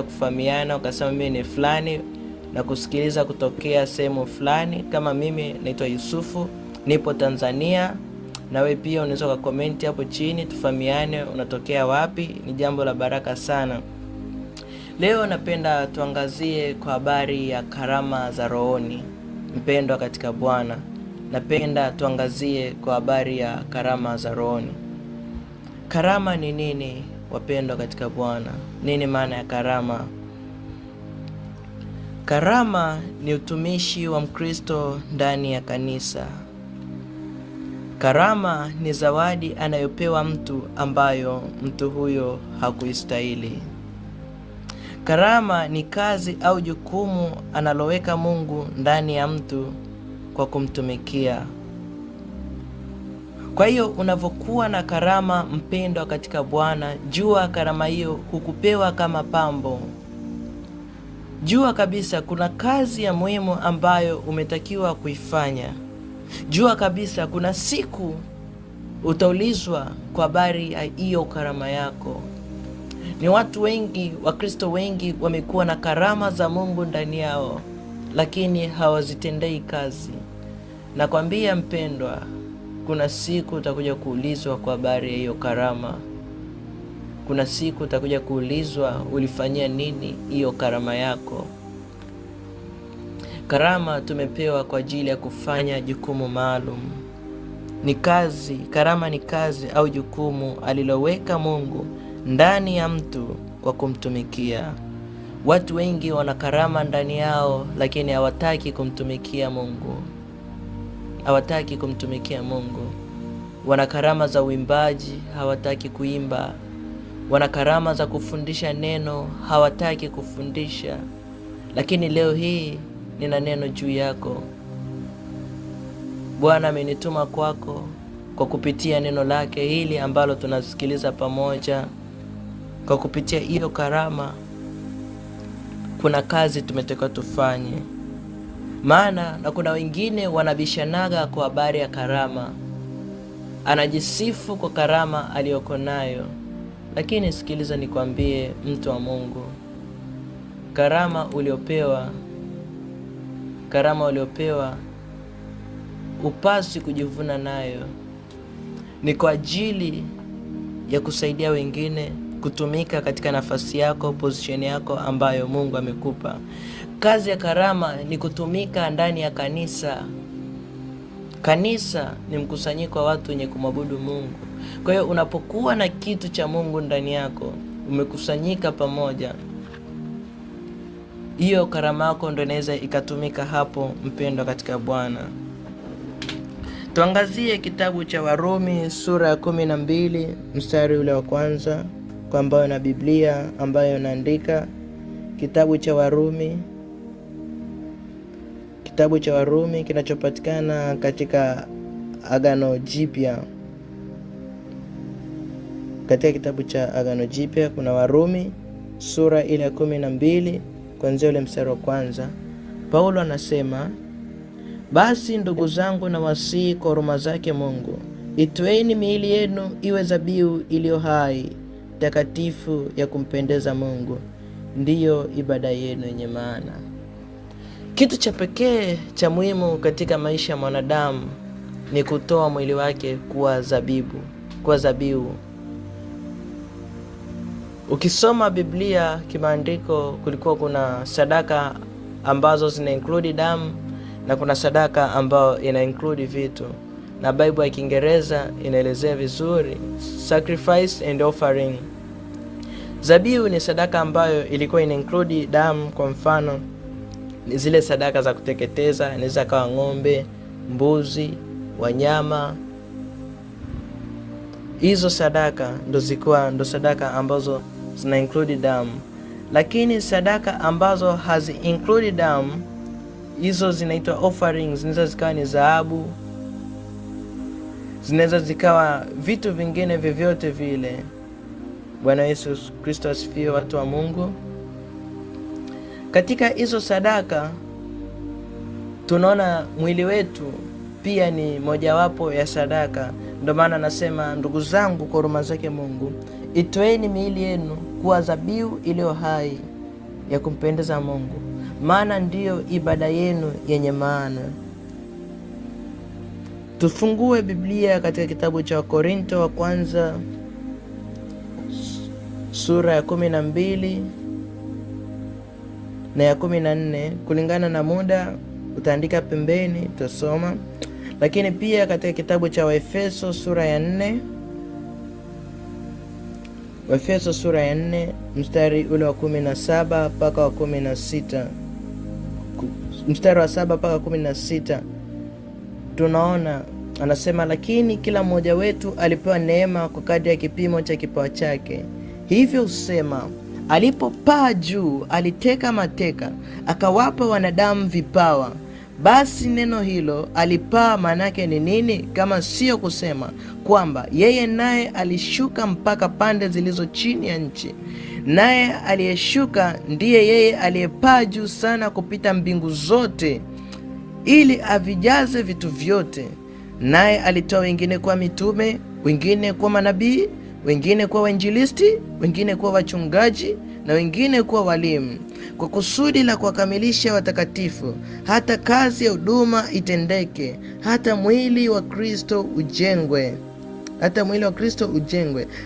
Kufahamiana, ukasema mimi ni fulani na kusikiliza kutokea sehemu fulani. Kama mimi naitwa Yusufu, nipo Tanzania, na wewe pia unaweza kucomment hapo chini tufahamiane unatokea wapi. Ni jambo la baraka sana. Leo napenda tuangazie kwa habari ya karama za rohoni. Mpendwa katika Bwana, napenda tuangazie kwa habari ya karama za rohoni. Karama ni nini, wapendwa katika Bwana? Nini maana ya karama? Karama ni utumishi wa Mkristo ndani ya kanisa. Karama ni zawadi anayopewa mtu ambayo mtu huyo hakuistahili. Karama ni kazi au jukumu analoweka Mungu ndani ya mtu kwa kumtumikia. Kwa hiyo unavyokuwa na karama, mpendwa katika Bwana, jua karama hiyo hukupewa kama pambo. Jua kabisa kuna kazi ya muhimu ambayo umetakiwa kuifanya. Jua kabisa kuna siku utaulizwa kwa habari ya hiyo karama yako. Ni watu wengi, Wakristo wengi wamekuwa na karama za Mungu ndani yao, lakini hawazitendei kazi. Nakwambia mpendwa, kuna siku utakuja kuulizwa kwa habari ya hiyo karama. Kuna siku utakuja kuulizwa ulifanyia nini hiyo karama yako. Karama tumepewa kwa ajili ya kufanya jukumu maalum. Ni kazi, karama ni kazi au jukumu aliloweka Mungu ndani ya mtu kwa kumtumikia. Watu wengi wana karama ndani yao, lakini hawataki kumtumikia Mungu. Hawataki kumtumikia Mungu. Wana karama za uimbaji, hawataki kuimba. Wana karama za kufundisha neno, hawataki kufundisha. Lakini leo hii nina neno juu yako. Bwana amenituma kwako kwa kupitia neno lake hili ambalo tunasikiliza pamoja. Kwa kupitia hiyo karama kuna kazi tumetoka tufanye. Maana na kuna wengine wanabishanaga kwa habari ya karama. Anajisifu kwa karama aliyoko nayo. Lakini sikiliza nikwambie, mtu wa Mungu, karama uliopewa upasi kujivuna nayo. Ni kwa ajili ya kusaidia wengine, kutumika katika nafasi yako, position yako ambayo Mungu amekupa. Kazi ya karama ni kutumika ndani ya kanisa. Kanisa ni mkusanyiko wa watu wenye kumwabudu Mungu. Kwa hiyo unapokuwa na kitu cha Mungu ndani yako, umekusanyika pamoja, hiyo karama yako ndio inaweza ikatumika hapo, mpendwa katika Bwana. Tuangazie kitabu cha Warumi sura ya 12 mstari ule wa kwanza, kwa ambayo na Biblia ambayo inaandika. Kitabu cha Warumi kinachopatikana katika Agano Jipya. Katika kitabu cha Agano Jipya kuna Warumi sura ile ya 12 kuanzia ule mstari wa kwanza. Paulo anasema, basi ndugu zangu, na wasihi kwa huruma zake Mungu, itoeni miili yenu iwe dhabihu iliyo hai, takatifu, ya kumpendeza Mungu, ndiyo ibada yenu yenye maana. Kitu cha pekee cha muhimu katika maisha ya mwanadamu ni kutoa mwili wake kuwa dhabihu. Ukisoma Biblia kimaandiko, kulikuwa kuna sadaka ambazo zina include damu na kuna sadaka ambayo ina include vitu, na Bible ya Kiingereza inaelezea vizuri sacrifice and offering. Dhabihu ni sadaka ambayo ilikuwa ina include damu. Kwa mfano ni zile sadaka za kuteketeza, inaweza kawa ng'ombe, mbuzi, wanyama. Hizo sadaka ndo sadaka ambazo zina include damu. Lakini sadaka ambazo hazi include damu, hizo zinaitwa offerings. Zinaweza zikawa ni dhahabu, zinaweza zikawa vitu vingine vyovyote vile. Bwana Yesu Kristo asifiwe, watu wa Mungu. Katika hizo sadaka tunaona mwili wetu pia ni mojawapo ya sadaka. Ndio maana nasema, ndugu zangu, kwa huruma zake Mungu, itoeni miili yenu kuwa dhabihu iliyo hai, ya kumpendeza Mungu, maana ndiyo ibada yenu yenye maana. Tufungue Biblia katika kitabu cha Wakorinto wa kwanza sura ya 12 na ya 14. Kulingana na muda utaandika pembeni, tutasoma. Lakini pia katika kitabu cha Waefeso sura ya 4, Waefeso sura ya 4 mstari ule wa 17 mpaka wa 16, mstari wa 7 mpaka 16, tunaona anasema, lakini kila mmoja wetu alipewa neema kwa kadri ya kipimo cha kipawa chake. Hivyo usema, alipopaa juu aliteka mateka, akawapa wanadamu vipawa. Basi neno hilo alipaa manake ni nini, kama sio kusema kwamba yeye naye alishuka mpaka pande zilizo chini ya nchi? Naye aliyeshuka ndiye yeye aliyepaa juu sana kupita mbingu zote, ili avijaze vitu vyote. Naye alitoa wengine kuwa mitume, wengine kuwa manabii, wengine kuwa wainjilisti, wengine kuwa wachungaji, na wengine kuwa walimu, kwa kusudi la kuwakamilisha watakatifu, hata kazi ya huduma itendeke, hata mwili wa Kristo ujengwe,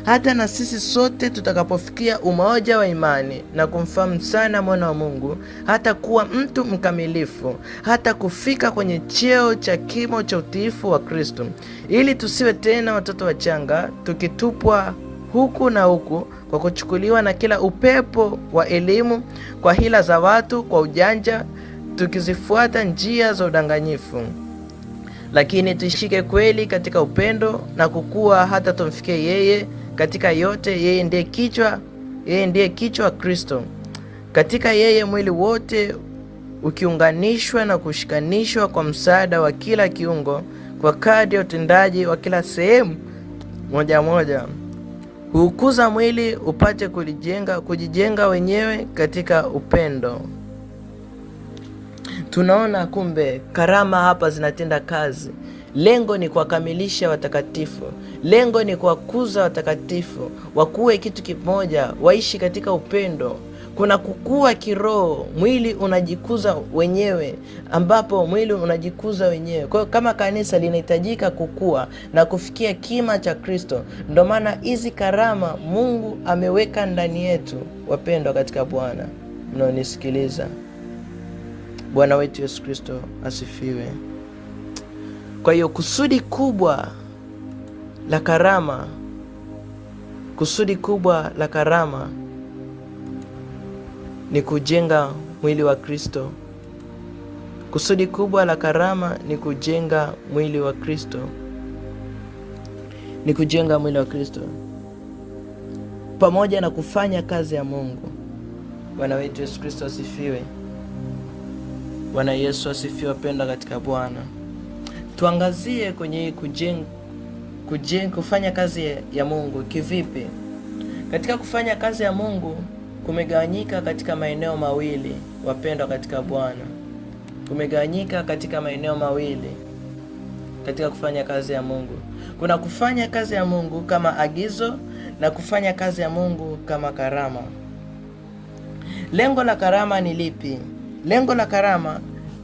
hata na sisi sote tutakapofikia umoja wa imani na kumfahamu sana mwana wa Mungu, hata kuwa mtu mkamilifu, hata kufika kwenye cheo cha kimo cha utiifu wa Kristo, ili tusiwe tena watoto wachanga, tukitupwa huku na huku kwa kuchukuliwa na kila upepo wa elimu, kwa hila za watu, kwa ujanja, tukizifuata njia za udanganyifu. Lakini tuishike kweli katika upendo na kukua, hata tumfikie yeye katika yote. Yeye ndiye kichwa Kristo. Katika yeye mwili wote ukiunganishwa na kushikanishwa kwa msaada wa kila kiungo, kwa kadri ya utendaji wa kila sehemu moja moja, huukuza mwili upate kujijenga wenyewe katika upendo. Tunaona kumbe karama hapa zinatenda kazi. Lengo ni kuwakamilisha watakatifu, lengo ni kuwakuza watakatifu wakuwe kitu kimoja, waishi katika upendo. Kuna kukua kiroho, mwili unajikuza wenyewe, Kwa hiyo kama kanisa linahitajika kukua na kufikia kima cha Kristo. Ndio maana hizi karama Mungu ameweka ndani yetu. Wapendwa katika Bwana mnaonisikiliza, Bwana wetu Yesu Kristo asifiwe. Kwa hiyo kusudi kubwa la karama ni kujenga mwili wa Kristo. Kusudi kubwa la karama ni kujenga mwili wa Kristo. Pamoja na kufanya kazi ya Mungu. Bwana wetu Yesu Kristo asifiwe. Bwana Yesu asifiwe. Wapenda katika Bwana, tuangazie kwenye kufanya kazi ya Mungu kivipi. Katika kufanya kazi ya Mungu kumegawanyika katika maeneo mawili. Wapendwa katika Bwana, kumegawanyika katika maeneo mawili katika kufanya kazi ya Mungu. Kuna kufanya kazi ya Mungu kama agizo na kufanya kazi ya Mungu kama karama. Lengo la karama ni lipi? Lengo la karama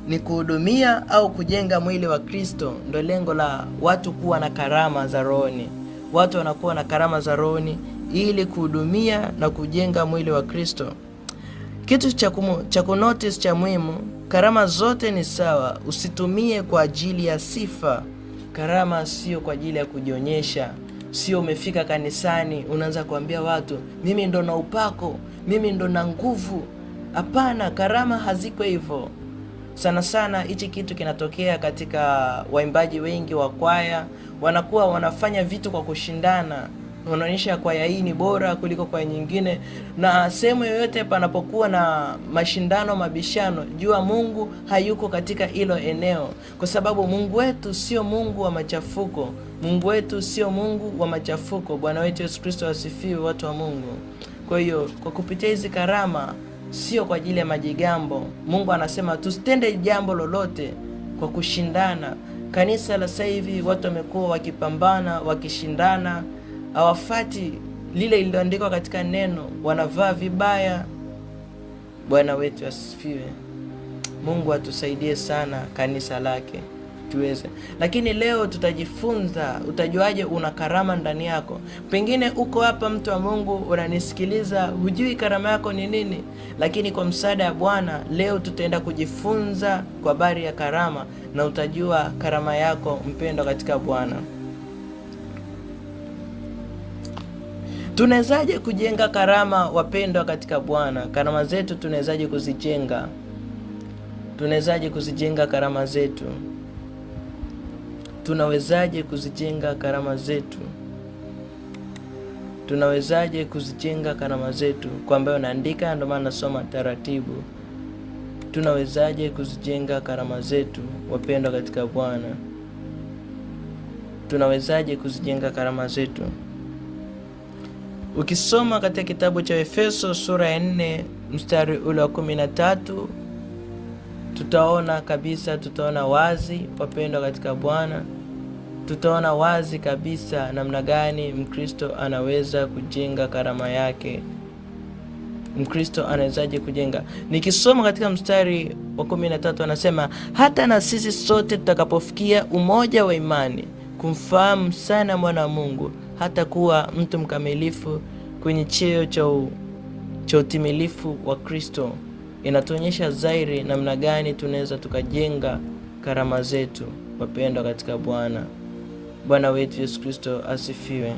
ni kuhudumia au kujenga mwili wa Kristo. Ndio lengo la watu kuwa na karama za rohoni. Watu wanakuwa na karama za rohoni ili kuhudumia na kujenga mwili wa Kristo. Kitu cha kunotice cha muhimu, karama zote ni sawa. Usitumie kwa ajili ya sifa. Karama sio kwa ajili ya kujionyesha. Sio umefika kanisani unaanza kuambia watu mimi ndo na upako, mimi ndo na nguvu. Hapana, karama haziko hivyo. Sana sana hichi kitu kinatokea katika waimbaji wengi wa kwaya, wanakuwa wanafanya vitu kwa kushindana. Wanaonyesha kwaya hii ni bora kuliko kwaya nyingine. Na sehemu yoyote panapokuwa na mashindano, mabishano, jua Mungu hayuko katika hilo eneo, kwa sababu Mungu wetu sio Mungu wa machafuko. Bwana wetu Yesu Kristo asifiwe, watu wa Mungu. Kwa hiyo kwa kupitia hizi karama, sio kwa ajili ya majigambo. Mungu anasema tusitende jambo lolote kwa kushindana. Kanisa la sasa hivi watu wamekuwa wakipambana, wakishindana, hawafati lile lililoandikwa katika neno, wanavaa vibaya. Bwana wetu asifiwe. Mungu atusaidie sana kanisa lake tuweze. Lakini leo tutajifunza, utajuaje una karama ndani yako? Pengine uko hapa mtu wa Mungu unanisikiliza, hujui karama yako ni nini, lakini kwa msaada ya Bwana leo tutaenda kujifunza kwa habari ya karama na utajua karama yako mpendwa katika Bwana. Tunawezaje kujenga karama wapendwa katika Bwana? Karama zetu tunawezaje kuzijenga? Tunawezaje kuzijenga karama zetu? Tunawezaje kuzijenga karama zetu? Tunawezaje kuzijenga karama zetu? Kwa ambayo naandika, ndio maana nasoma taratibu. Tunawezaje kuzijenga karama zetu wapendwa katika Bwana? Tunawezaje kuzijenga karama zetu? Ukisoma katika kitabu cha Efeso sura ya 4 mstari ule wa 13, tutaona wazi wapendwa katika Bwana, tutaona wazi kabisa namna gani Mkristo anaweza kujenga karama yake. Mkristo anawezaje kujenga? Nikisoma katika mstari wa 13 anasema, hata na sisi sote tutakapofikia umoja wa imani, kumfahamu sana mwana wa Mungu, hata kuwa mtu mkamilifu kwenye cheo cha utimilifu wa Kristo. Inatuonyesha zairi namna gani tunaweza tukajenga karama zetu wapendwa katika Bwana. Bwana wetu Yesu Kristo asifiwe.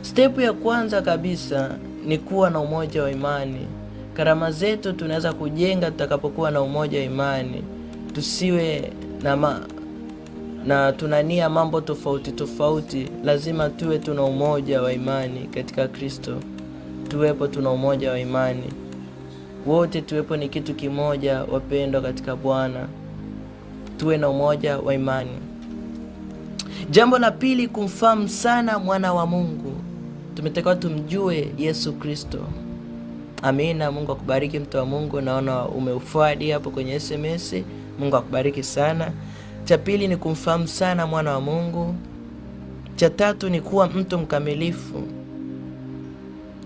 Step ya kwanza kabisa ni kuwa na umoja wa imani. Karama zetu tunaweza kujenga tutakapokuwa na umoja wa imani. Tusiwe na tunania mambo tofauti. Lazima tuwe tuna umoja wa imani katika Kristo. Tuwepo tuna umoja wa imani. Wote tuwepo ni kitu kimoja wapendwa katika Bwana. Tuwe na umoja wa imani. Jambo la pili, kumfahamu sana mwana wa Mungu. Tumetakiwa tumjue Yesu Kristo. Amina. Mungu akubariki mtu wa Mungu, naona umeufuadi hapo kwenye SMS. Mungu akubariki sana. Cha pili ni kumfahamu sana mwana wa Mungu. Cha tatu ni kuwa mtu mkamilifu.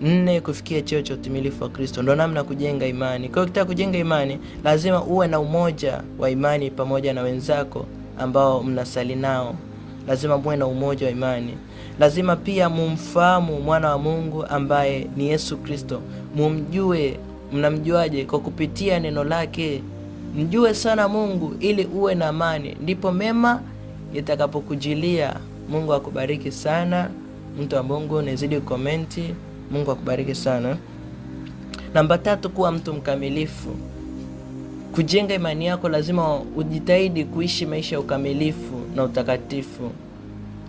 4, kufikia cheo cha utimilifu wa Kristo. Ndio namna kujenga imani. Kwa hiyo ukitaka kujenga imani, lazima uwe na umoja wa imani pamoja na wenzako ambao mnasali nao. Lazima muwe na umoja wa imani. Lazima pia mumfahamu mwana wa Mungu ambaye ni Yesu Kristo. Mumjue. Mnamjuaje? Kwa kupitia neno lake. Mjue sana Mungu ili uwe na amani, ndipo mema itakapokujilia. Mungu akubariki sana mtu wa Mungu, nizidi komenti. Mungu akubariki sana. Namba 3, kuwa mtu mkamilifu. Kujenga imani yako lazima ujitahidi kuishi maisha ya ukamilifu na utakatifu.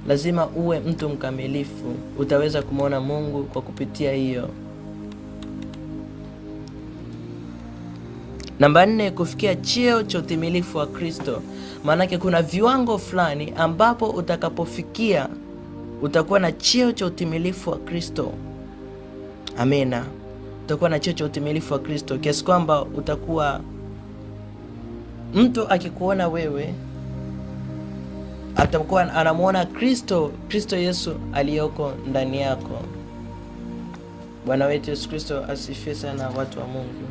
Lazima uwe mtu mkamilifu. Utaweza kumwona Mungu kwa kupitia hiyo. Namba 4, kufikia cheo cha utimilifu wa Kristo. Maanake kuna viwango fulani ambapo utakapofikia utakuwa na cheo cha utimilifu wa Kristo. Amina. Utakuwa na cheo cha utimilifu wa Kristo kiasi kwamba utakuwa mtu akikuona wewe atakuwa anamuona Kristo Yesu aliyoko ndani yako. Bwana wetu Yesu Kristo asifiwe sana watu wa Mungu.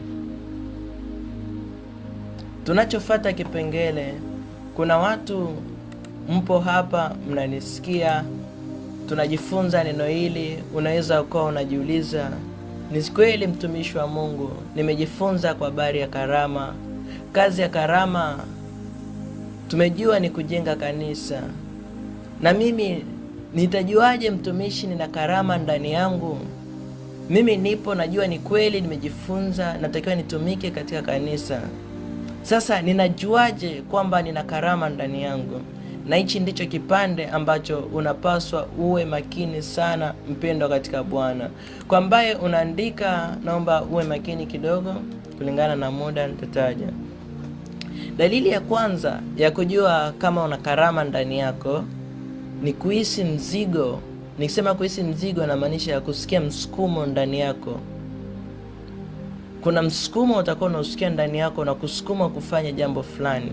Tunachofuata kipengele, kuna watu mpo hapa mnanisikia, tunajifunza neno hili. Unaweza ukawa unajiuliza, ni kweli mtumishi wa Mungu, nimejifunza kwa habari ya karama. Kazi ya karama tumejua ni kujenga kanisa, na mimi nitajuaje mtumishi nina karama ndani yangu? Mimi nipo najua ni kweli nimejifunza, natakiwa nitumike katika kanisa. Sasa ninajuaje kwamba nina karama ndani yangu? Na hichi ndicho kipande ambacho unapaswa uwe makini sana mpendwa katika Bwana. Kwa ambaye unaandika, naomba uwe makini kidogo kulingana na muda nitataja. Dalili ya kwanza ya kujua kama una karama ndani yako ni kuhisi mzigo. Nikisema kuhisi mzigo, na maanisha ya kusikia msukumo ndani yako. Kuna msukumo utakuwa unasikia ndani yako na kusukuma kufanya jambo fulani.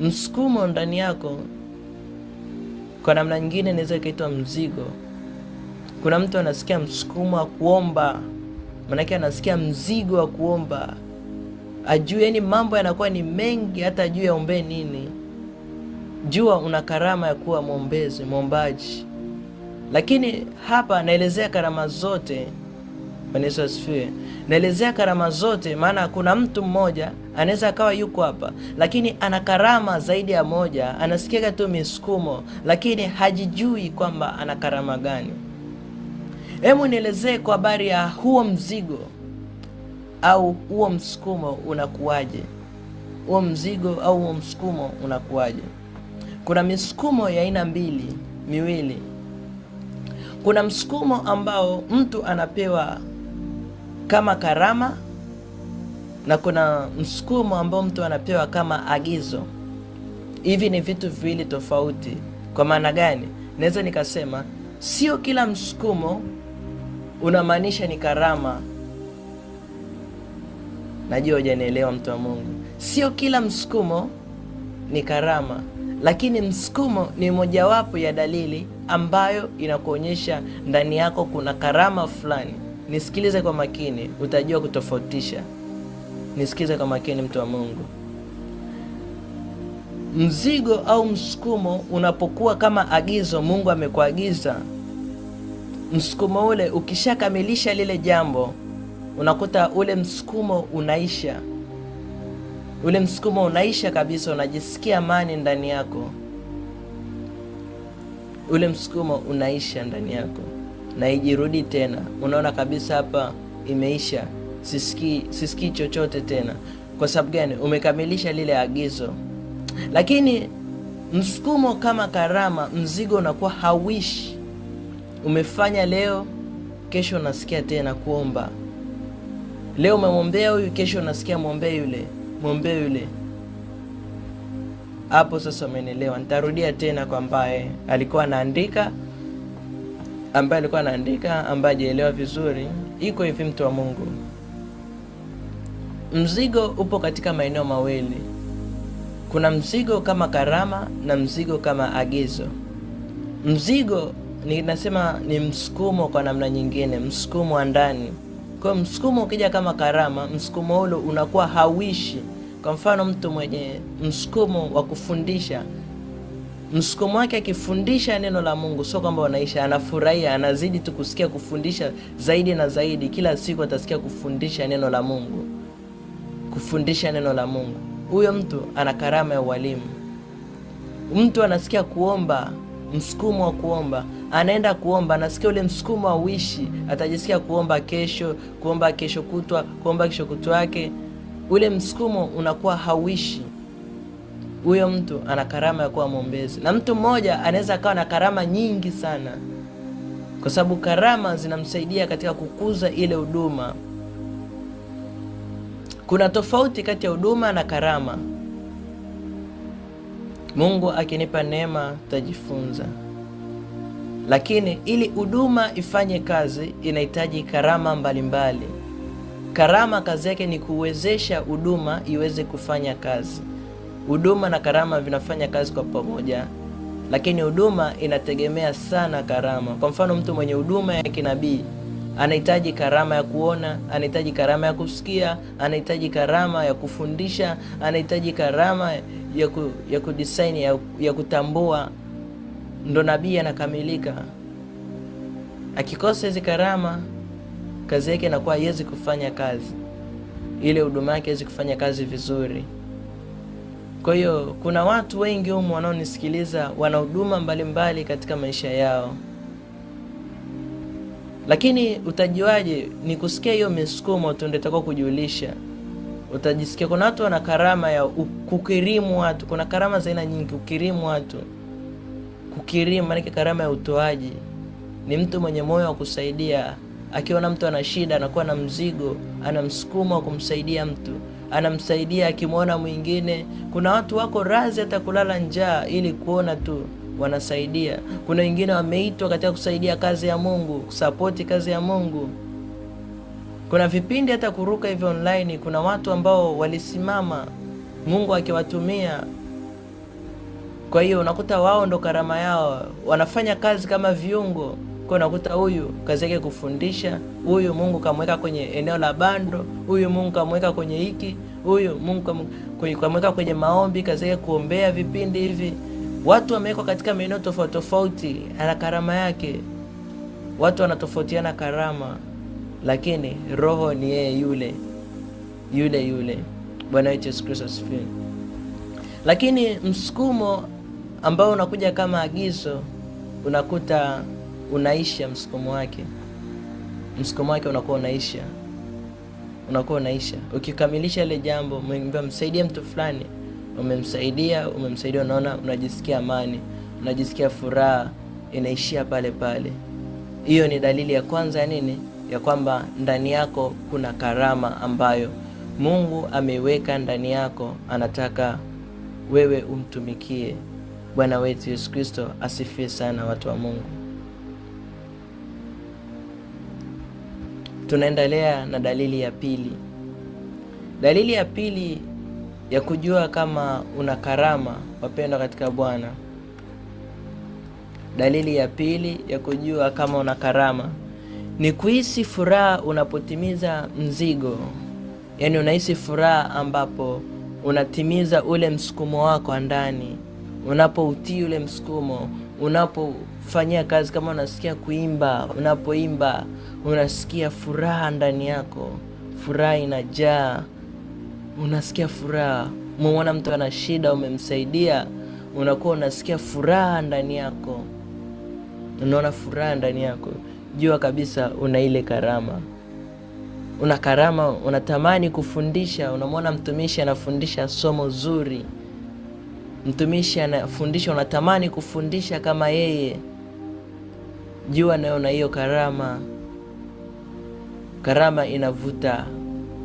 Msukumo ndani yako kwa namna nyingine inaweza ikaitwa mzigo. Kuna mtu anasikia msukumo wa kuomba Maanake anasikia mzigo wa kuomba, ajue, yani mambo yanakuwa ni mengi, hata ajue aombe nini. Jua una karama ya kuwa mwombezi, mwombaji. Lakini hapa naelezea karama zote. Bwana Yesu asifiwe. Naelezea karama zote, maana kuna mtu mmoja anaweza akawa yuko hapa, lakini ana karama zaidi ya moja, anasikia tu misukumo, lakini hajijui kwamba ana karama gani. Hebu nielezee kwa habari ya huo mzigo au huo msukumo unakuwaje? Huo mzigo au huo msukumo unakuwaje? Kuna misukumo ya aina miwili. Kuna msukumo ambao mtu anapewa kama karama, na kuna msukumo ambao mtu anapewa kama agizo. Hivi ni vitu viwili tofauti. Kwa maana gani? Naweza nikasema sio kila msukumo unamaanisha ni karama. Najua hujanielewa, mtu wa Mungu. Sio kila msukumo ni karama, lakini msukumo ni mojawapo ya dalili ambayo inakuonyesha ndani yako kuna karama fulani. Nisikilize kwa makini, utajua kutofautisha. Nisikize kwa makini, mtu wa Mungu. Mzigo au msukumo unapokuwa kama agizo, Mungu amekuagiza, msukumo ule ukishakamilisha lile jambo, unakuta ule msukumo unaisha. Ule msukumo unaisha kabisa, unajisikia amani ndani yako. Ule msukumo unaisha ndani yako na ijirudi tena. Unaona kabisa hapa imeisha, sisikii chochote tena. Kwa sababu gani? Umekamilisha lile agizo. Lakini msukumo kama karama, mzigo unakuwa hauishi. Umefanya leo, kesho unasikia tena kuomba. Leo umemwombea huyu, kesho unasikia mwombee yule. Hapo sasa umenielewa. Nitarudia tena kwa ambaye alikuwa anaandika, ambaye hajaelewa vizuri. Iko hivi, mtu wa Mungu. Mzigo upo katika maeneo mawili. Kuna mzigo kama karama na mzigo kama agizo. Mzigo ninasema ni msukumo kwa namna nyingine, msukumo wa ndani. Kwa msukumo ukija kama karama, msukumo ule unakuwa hauishi. Kwa mfano, mtu mwenye msukumo wa kufundisha, msukumo wake akifundisha neno la Mungu, sio kwamba unaisha, anafurahia, anazidi tu kusikia kufundisha zaidi na zaidi. Kila siku atasikia kufundisha neno la Mungu, kufundisha neno la Mungu. Huyo mtu ana karama ya ualimu. Mtu anasikia kuomba, msukumo wa kuomba, anaenda kuomba, anasikia ule msukumo hauishi, atajisikia kuomba kesho, kuomba kesho kutwa, kuomba kesho kutwa yake. Ule msukumo unakuwa hauishi. Huyo mtu ana karama ya kuwa mwombezi. Na mtu mmoja anaweza akawa na karama nyingi sana, kwa sababu karama zinamsaidia katika kukuza ile huduma. Kuna tofauti kati ya huduma na karama. Mungu akinipa neema tutajifunza. Lakini ili huduma ifanye kazi inahitaji karama mbalimbali. Karama kazi yake ni kuwezesha huduma iweze kufanya kazi. Huduma na karama vinafanya kazi kwa pamoja, lakini huduma inategemea sana karama. Kwa mfano, mtu mwenye huduma ya kinabii anahitaji karama ya kuona, anahitaji karama ya kusikia, anahitaji karama ya kufundisha, anahitaji karama ya kudesign, ya kutambua. Ndo nabii anakamilika. Akikosa hizi karama, kazi yake inakuwa haiwezi kufanya kazi, ile huduma yake haiwezi kufanya kazi vizuri. Kwa hiyo kuna watu wengi humu wanaonisikiliza wana huduma mbalimbali katika maisha yao, lakini utajuaje? Ni kusikia hiyo misukumo tu ndio itakuwa kujulisha. Utajisikia kuna watu wana karama ya kukirimu watu. Kuna karama za aina nyingi. Kukirimu watu, kukirimu maana karama ya utoaji. Ni mtu mwenye moyo wa kusaidia. Akiona mtu ana shida, anakuwa na mzigo, ana msukumo wa kumsaidia mtu, anamsaidia. Akimwona mwingine, kuna watu wako razi hata kulala njaa ili kuona tu wanasaidia. Kuna wengine wameitwa katika kusaidia kazi ya Mungu, kusapoti kazi ya Mungu. Kuna vipindi hata kuruka hivi online, kuna watu ambao walisimama Mungu akiwatumia. Kwa hiyo unakuta wao ndo karama yao, wanafanya kazi kama viungo. Kwa unakuta huyu kazi yake kufundisha, huyu Mungu kamweka kwenye eneo la bando, huyu Mungu kamweka kwenye hiki, huyu Mungu kamweka kwenye maombi, kazi yake kuombea vipindi hivi. Watu wamewekwa katika maeneo tofauti tofauti, ana karama yake. Watu wanatofautiana karama, lakini roho ni yeye yule. Bwana wetu Yesu Kristo asifiwe. Lakini msukumo ambao unakuja kama agizo, unakuta unaisha msukumo wake unakuwa unaisha. Ukikamilisha ile jambo, umemsaidia mtu fulani, umemsaidia, unaona unajisikia amani, unajisikia furaha, inaishia pale pale. Hiyo ni dalili ya kwanza ya nini? Ya kwamba ndani yako kuna karama ambayo Mungu ameweka ndani yako, anataka wewe umtumikie. Bwana wetu Yesu Kristo asifiwe sana, watu wa Mungu. Tunaendelea na dalili ya pili. Dalili ya pili ya kujua kama una karama, wapendwa katika Bwana. Dalili ya pili ya kujua kama una karama ni kuhisi furaha unapotimiza mzigo. Yaani unahisi furaha ambapo unatimiza ule msukumo wako ndani. Unapoutii ule msukumo, unapofanyia kazi, kama unasikia kuimba, unapoimba unasikia furaha ndani yako. Furaha inajaa. Unasikia furaha. Umeona mtu ana shida, umemsaidia, unakuwa unasikia furaha ndani yako. Unaona furaha ndani yako. Jua kabisa una ile karama. Una karama, unatamani kufundisha. Unamwona mtumishi anafundisha somo zuri, mtumishi anafundisha, unatamani kufundisha kama yeye. Jua nayo na hiyo karama. Karama inavuta,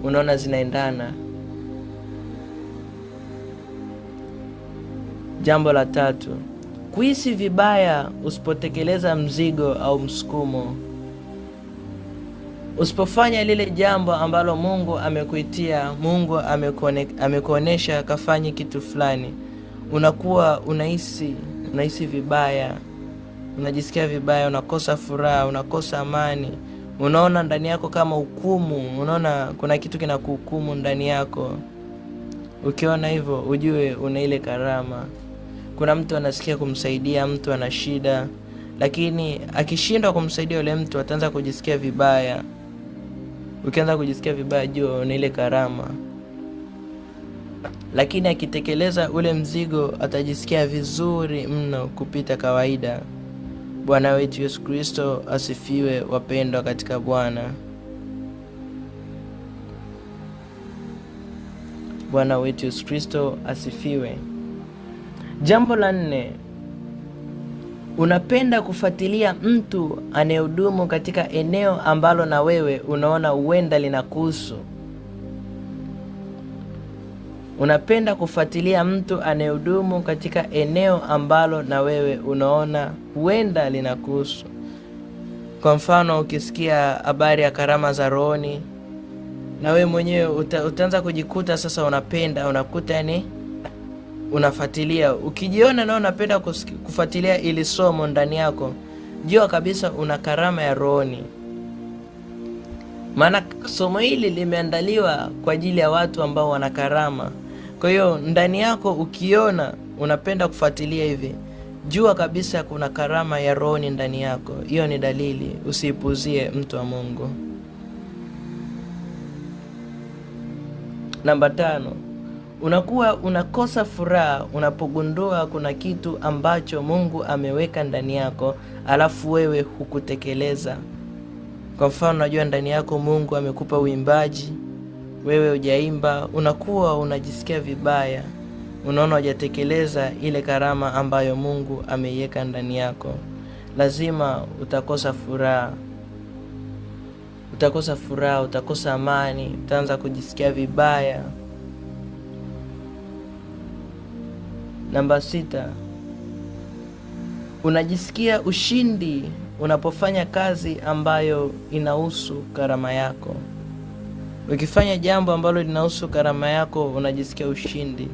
unaona zinaendana. Jambo la tatu, kuhisi vibaya usipotekeleza mzigo au msukumo. Usipofanya lile jambo ambalo Mungu amekuitia, Mungu amekuonesha kafanye kitu fulani, unakuwa unahisi vibaya, unajisikia vibaya, unakosa furaha, unakosa amani. Unaona ndani yako kama hukumu, unaona kuna kitu kinakuhukumu ndani yako. Ukiona hivyo, ujue una ile karama. Kuna mtu anasikia kumsaidia mtu ana shida, lakini akishindwa kumsaidia yule mtu ataanza kujisikia vibaya. Ukianza kujisikia vibaya, jua una ile karama. Lakini akitekeleza ule mzigo atajisikia vizuri mno kupita kawaida. Bwana wetu Yesu Kristo asifiwe, wapendwa katika Bwana. Bwana wetu Yesu Kristo asifiwe. Jambo la 4, unapenda kufuatilia mtu anayehudumu katika eneo ambalo na wewe unaona huenda linakuhusu. Unapenda kufuatilia mtu anayehudumu katika eneo ambalo na wewe unaona huenda linakuhusu. Kwa mfano, ukisikia habari ya karama za rohoni, na wewe mwenyewe utaanza kujikuta sasa unakuta yani unafuatilia. Ukijiona na unapenda kufuatilia ili somo ndani yako, jua kabisa una karama ya rohoni. Maana somo hili limeandaliwa kwa ajili ya watu ambao wana karama. Kwa hiyo ndani yako ukiona unapenda kufuatilia hivi, jua kabisa kuna karama ya rohoni ndani yako. Hiyo ni dalili, usiipuzie mtu wa Mungu. Namba 5, unakuwa unakosa furaha unapogundua kuna kitu ambacho Mungu ameweka ndani yako alafu wewe hukutekeleza. Kwa mfano, unajua ndani yako Mungu amekupa uimbaji, wewe hujaimba, unakuwa unajisikia vibaya. Unaona hujatekeleza ile karama ambayo Mungu ameiweka ndani yako. Lazima utakosa furaha. Utakosa amani, utaanza kujisikia vibaya. Namba 6, unajisikia ushindi unapofanya kazi ambayo inahusu karama yako. Ukifanya jambo ambalo linahusu karama yako, unajisikia ushindi.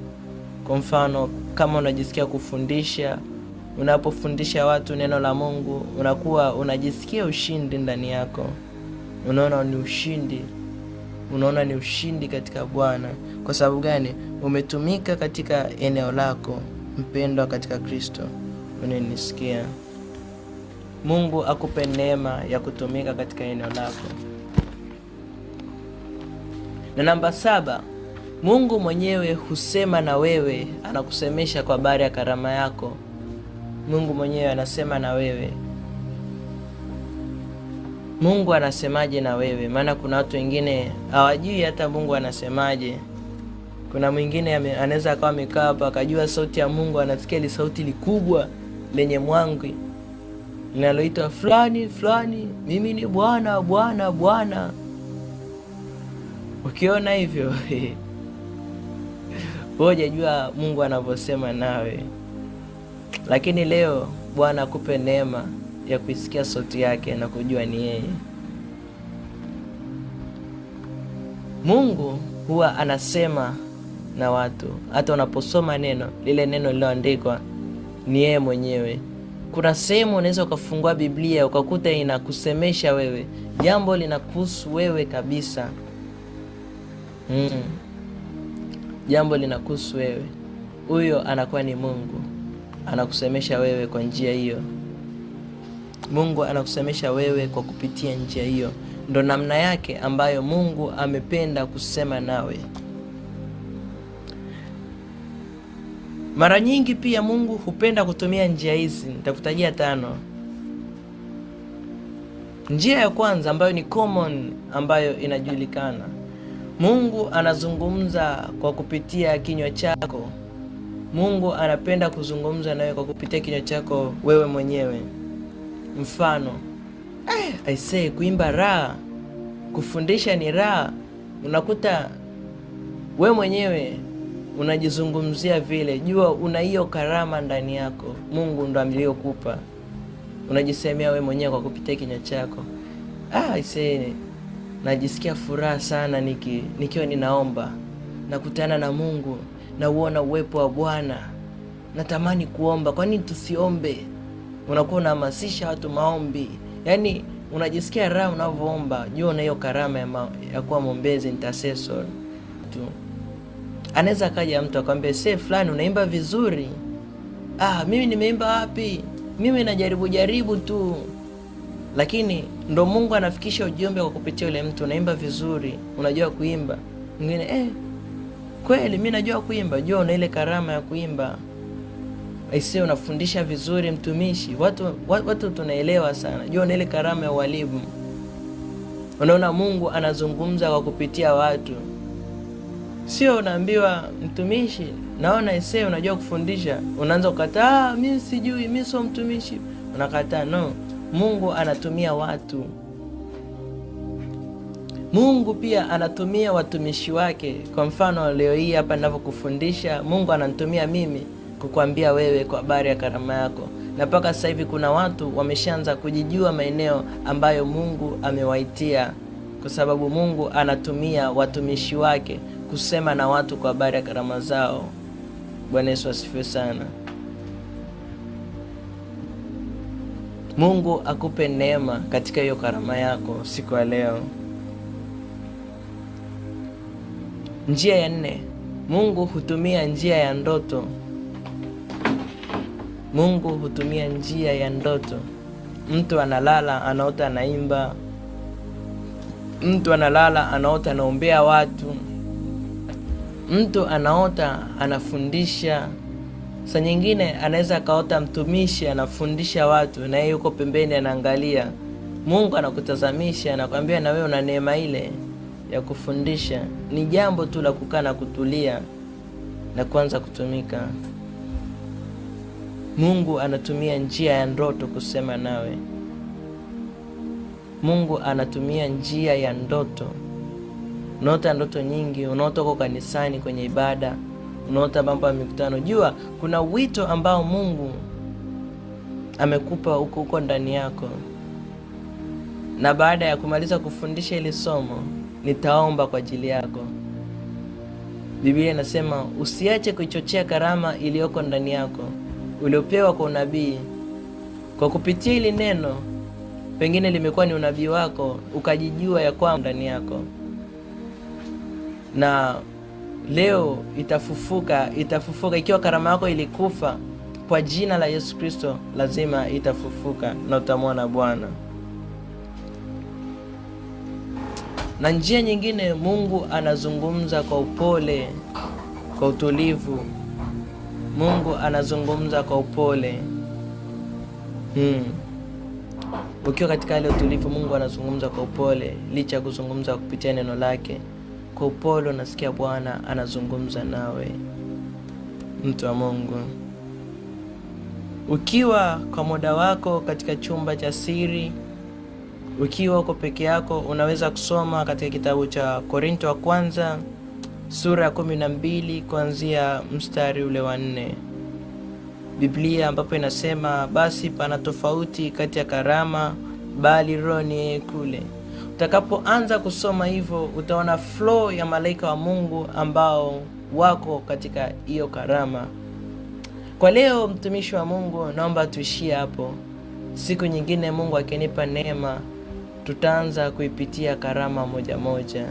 Kwa mfano, kama unajisikia kufundisha, unapofundisha watu neno la Mungu, unakuwa unajisikia ushindi ndani yako. Unaona ni ushindi katika Bwana. Kwa sababu gani? Umetumika katika eneo lako. Mpendwa katika Kristo, unanisikia? Mungu akupe neema ya kutumika katika eneo lako. Na namba 7, Mungu mwenyewe husema na wewe, anakusemesha kwa habari ya karama yako. Mungu mwenyewe anasema na wewe. Mungu anasemaje na wewe? Maana kuna watu wengine hawajui hata Mungu anasemaje. Kuna mwingine anaweza akawa amekaa hapa akajua sauti ya Mungu, anasikia ile sauti likubwa lenye mwangwi linaloitwa fulani fulani, mimi ni Bwana Bwana Bwana. Ukiona hivyo wewe jua Mungu anavyosema nawe. Lakini leo Bwana akupe neema ya kuisikia sauti yake na kujua ni yeye. Mungu huwa anasema na watu. Hata unaposoma lile neno lililoandikwa ni yeye mwenyewe. Kuna sehemu unaweza ukafungua Biblia ukakuta inakusemesha wewe, jambo linakuhusu wewe kabisa. Jambo linakuhusu wewe. Huyo anakuwa ni Mungu, anakusemesha wewe kwa njia hiyo. Mungu anakusemesha wewe kwa kupitia njia hiyo. Ndo namna yake ambayo Mungu amependa kusema nawe. Mara nyingi pia Mungu hupenda kutumia njia hizi. Nitakutajia 5. Njia ya kwanza ambayo ni common, ambayo inajulikana. Mungu anazungumza kwa kupitia kinywa chako. Mungu anapenda kuzungumza nawe kwa kupitia kinywa chako wewe mwenyewe. Mfano, I say kuimba raha, kufundisha ni raha. Unakuta wewe mwenyewe unajizungumzia vile. Jua una hiyo karama ndani yako. Mungu ndo aliyokupa. Unajisemea wewe mwenyewe kwa kupitia kinywa chako. I say najisikia furaha sana nikiwa ninaomba, nakutana na Mungu, na uona uwepo wa Bwana. Natamani kuomba. Kwa nini tusiombe? Unakuwa unahamasisha watu maombi. Yaani unajisikia raha unavyoomba. Jua una hiyo karama ya kuwa mwombezi, intercessor. Anaweza kaja mtu akwambia, "Sasa fulani unaimba vizuri." Mimi nimeimba wapi? Mimi najaribu tu. Lakini ndo Mungu anafikisha ujumbe kwa kupitia yule mtu. Unaimba vizuri, unajua kuimba. Mwingine kweli mimi najua kuimba. Jua una ile karama ya kuimba. Aisee, unafundisha vizuri mtumishi. Watu tunaelewa sana. Jua una ile karama ya walimu. Unaona Mungu anazungumza kwa kupitia watu. Sio unaambiwa mtumishi, naona aisee unajua kufundisha, unaanza kukataa, mimi sijui, mimi sio mtumishi. Unakataa. No. Mungu anatumia watu. Mungu pia anatumia watumishi wake. Kwa mfano leo hii hapa ninavyokufundisha, Mungu ananitumia mimi kukuambia wewe kwa habari ya karama yako. Na mpaka sasa hivi kuna watu wameshaanza kujijua maeneo ambayo Mungu amewaitia, kwa sababu Mungu anatumia watumishi wake kusema na watu kwa habari ya karama zao. Bwana Yesu asifiwe sana. Mungu akupe neema katika hiyo karama yako siku ya leo. Njia ya 4, Mungu hutumia njia ya ndoto. Mungu hutumia njia ya ndoto. Mtu analala anaota anaimba. Mtu analala anaota anaombea watu. Mtu anaota anafundisha. Saa nyingine anaweza kaota mtumishi anafundisha watu na yeye yuko pembeni anaangalia. Mungu anakutazamisha, anakuambia na wewe una neema ile ya kufundisha. Ni jambo tu la kukaa na kutulia na kuanza kutumika. Mungu anatumia njia ya ndoto kusema nawe. Mungu anatumia njia ya ndoto. Unaota ndoto nyingi, unaota uko kanisani kwenye ibada, unaota mambo ya mikutano. Jua kuna wito ambao Mungu amekupa huko ndani yako. Na baada ya kumaliza kufundisha ile somo, nitaomba kwa ajili yako. Biblia inasema usiache kuichochea karama iliyoko ndani yako. uliopewa kwa unabii. Kwa kupitia hili neno, pengine limekuwa ni unabii wako, ukajijua ya kwamba ndani yako, na leo itafufuka. Ikiwa karama yako ilikufa, kwa jina la Yesu Kristo lazima itafufuka na utamwona Bwana. Na njia nyingine, Mungu anazungumza kwa upole, kwa utulivu. Mungu anazungumza kwa upole. Ukiwa katika ile utulivu, Mungu anazungumza kwa upole. Licha ya kuzungumza kupitia neno lake, kwa upole unasikia Bwana anazungumza nawe, mtu wa Mungu. Ukiwa kwa muda wako katika chumba cha siri, ukiwa uko peke yako, unaweza kusoma katika kitabu cha Korinto wa kwanza sura ya 12 kuanzia mstari ule wa 4. Biblia ambapo inasema, basi pana tofauti kati ya karama, bali Roho ni yeye kule. Utakapoanza kusoma hivyo, utaona flow ya malaika wa Mungu ambao wako katika hiyo karama. Kwa leo, mtumishi wa Mungu, naomba tuishie hapo. Siku nyingine Mungu akinipa neema, tutaanza kuipitia karama moja moja.